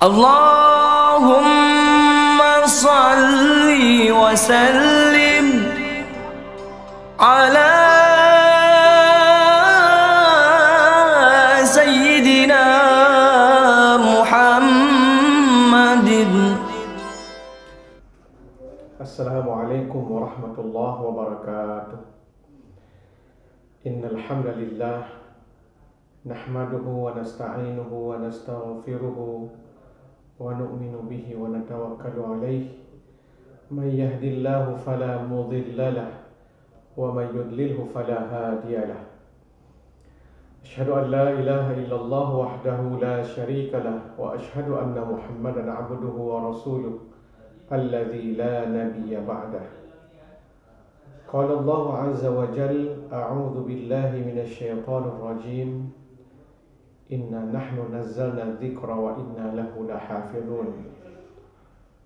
Allahumma salli wa sallim ala Sayyidina Muhammadin. Assalamualaikum warahmatullahi wabarakatuh. Innal hamdalillah nahmaduhu wa nasta'inuhu wa nastaghfiruhu wa nu'minu bihi wa natawakkalu alayhi. May yahdihillahu fala mudilla lahu wa may yudlilhu fala hadiya lahu. Asyhadu an la ilaha illallah wahdahu la syarika lahu wa asyhadu anna Muhammadan 'abduhu wa rasuluh alladzi la nabiyya ba'dah. Qala Allah 'azza wa jalla, a'udzu billahi minasy syaithanir rajim. Inna nahnu nazzalna dzikra wa inna lahu lahafizun.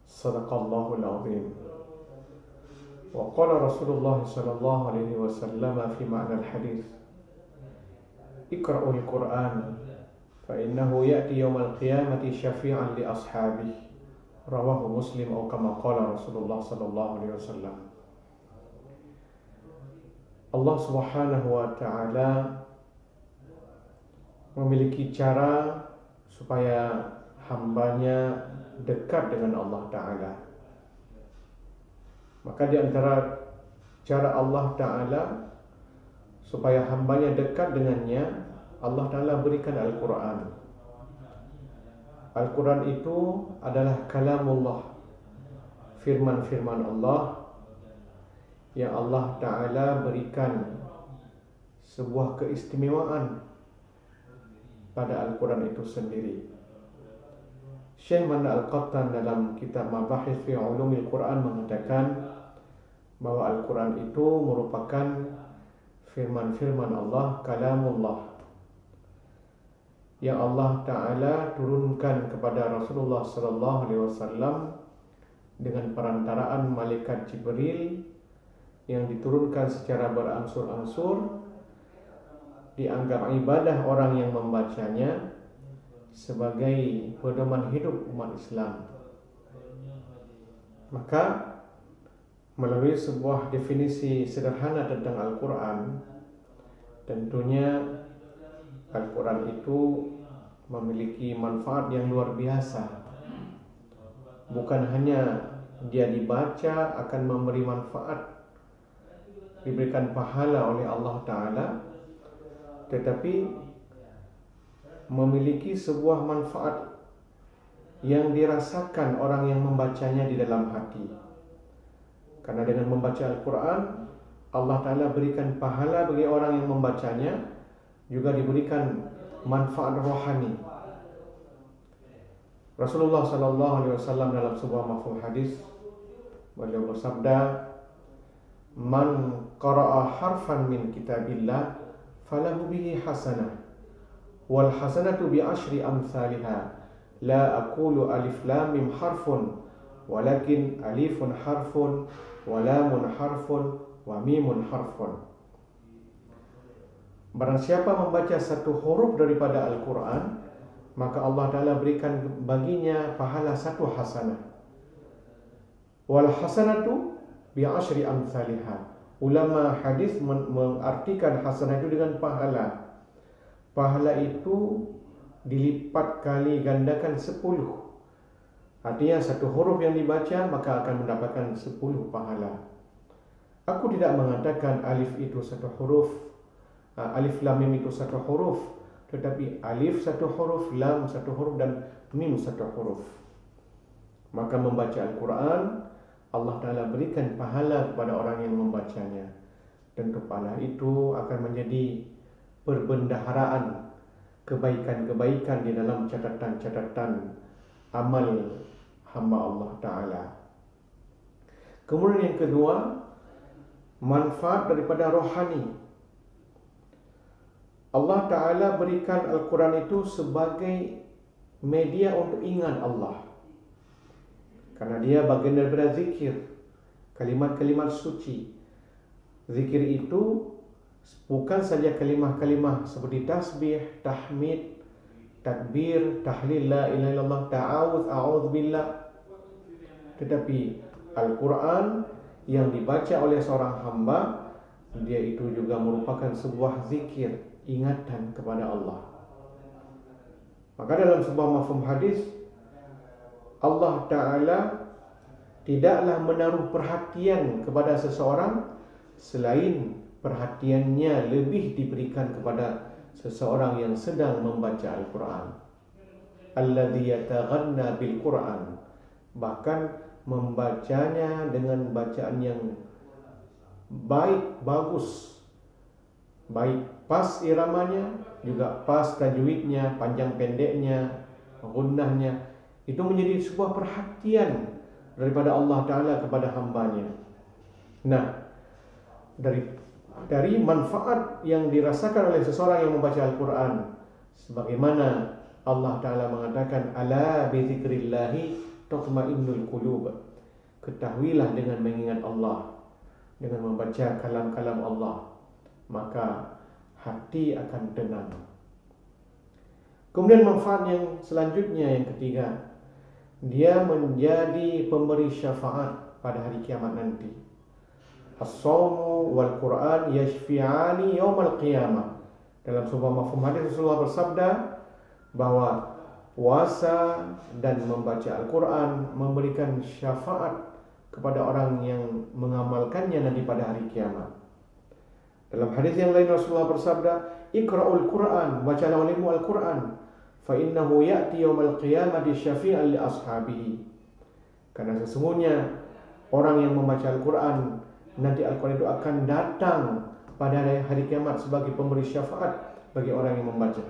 Shadaqallahul azim. Wa qala Rasulullah sallallahu alaihi wasallam fi ma'na al-hadits, Iqra'ul Qur'an fa innahu ya'ti yawmal qiyamati syafi'an li ashabihi. Rawahu Muslim atau kama qala Rasulullah sallallahu alaihi wasallam. Allah Subhanahu wa taala memiliki cara supaya hambanya dekat dengan Allah Ta'ala. Maka di antara cara Allah Ta'ala supaya hambanya dekat dengannya, Allah Ta'ala berikan Al-Quran. Al-Quran itu adalah kalamullah, firman-firman Allah yang Allah Ta'ala berikan sebuah keistimewaan pada Al-Quran itu sendiri. Syekh Manda Al-Qattan dalam kitab Mabahith fi Ulumil Quran mengatakan bahwa Al-Quran itu merupakan firman-firman Allah, kalamullah, yang Allah Ta'ala turunkan kepada Rasulullah sallallahu alaihi wasallam dengan perantaraan malaikat Jibril, yang diturunkan secara berangsur-angsur, dianggap ibadah orang yang membacanya sebagai pedoman hidup umat Islam. Maka melalui sebuah definisi sederhana tentang Al-Quran, tentunya Al-Quran itu memiliki manfaat yang luar biasa. Bukan hanya dia dibaca akan memberi manfaat, diberikan pahala oleh Allah Ta'ala, tetapi memiliki sebuah manfaat yang dirasakan orang yang membacanya di dalam hati. Karena dengan membaca Al-Quran, Allah Ta'ala berikan pahala bagi orang yang membacanya, juga diberikan manfaat rohani. Rasulullah SAW dalam sebuah mafhum hadis, beliau bersabda, "Man qara'a harfan min kitabillah falahu bihi hasanah wal hasanatu bi asyri amsalha la aqulu alif lam mim harfun walakin alifun harfun wa lamun harfun wa mimun harfun." Barang siapa membaca satu huruf daripada Al-Quran, maka Allah Ta'ala berikan baginya pahala satu hasanah. Wal hasanatu bi asyri amsalha. Ulama hadis mengartikan hasanah itu dengan pahala. Pahala itu dilipat kali gandakan 10. Artinya satu huruf yang dibaca maka akan mendapatkan 10 pahala. Aku tidak mengatakan alif itu satu huruf, alif lam mim itu satu huruf, tetapi alif satu huruf, lam satu huruf, dan mim satu huruf. Maka membaca Al-Quran, Allah Ta'ala berikan pahala kepada orang yang membacanya. Tentu pahala itu akan menjadi perbendaharaan kebaikan-kebaikan di dalam catatan-catatan amal hamba Allah Ta'ala. Kemudian yang kedua, manfaat daripada rohani. Allah Ta'ala berikan Al-Quran itu sebagai media untuk ingat Allah. Karena dia bagian daripada zikir, kalimat-kalimat suci. Zikir itu bukan saja kalimah-kalimah seperti tasbih, tahmid, takbir, tahlil la ilaha illallah, ta'awudz, a'udzubillah. Tetapi Al-Quran yang dibaca oleh seorang hamba, dia itu juga merupakan sebuah zikir, ingatan kepada Allah. Maka dalam sebuah mafhum hadis, Allah Ta'ala tidaklah menaruh perhatian kepada seseorang selain perhatiannya lebih diberikan kepada seseorang yang sedang membaca Al-Quran. Alladzi yataghanna bil Quran, bahkan membacanya dengan bacaan yang baik, bagus, baik pas iramanya, juga pas tajwidnya, panjang pendeknya, gunnahnya. Itu menjadi sebuah perhatian daripada Allah Ta'ala kepada hambanya. Nah, dari manfaat yang dirasakan oleh seseorang yang membaca Al-Quran, sebagaimana Allah Ta'ala mengatakan, ala bi dzikrillahi tatma'innul qulub. Ketahuilah dengan mengingat Allah, dengan membaca kalam-kalam Allah, maka hati akan tenang. Kemudian manfaat yang selanjutnya, yang ketiga, dia menjadi pemberi syafaat pada hari kiamat nanti. As-shawmu wal Quran yashfi'ani yaumal qiyamah. Dalam sebuah mafhum hadis Rasulullah bersabda bahwa puasa dan membaca Al-Quran memberikan syafaat kepada orang yang mengamalkannya nanti pada hari kiamat. Dalam hadis yang lain Rasulullah bersabda, "Iqra'ul Quran, bacalah olehmu Al-Quran, fa innahu ya'ti yaumal qiyamati syafi'an li ashabihi." Karena sesungguhnya orang yang membaca Al-Quran, nanti Al-Quran itu akan datang pada hari kiamat sebagai pemberi syafaat bagi orang yang membaca.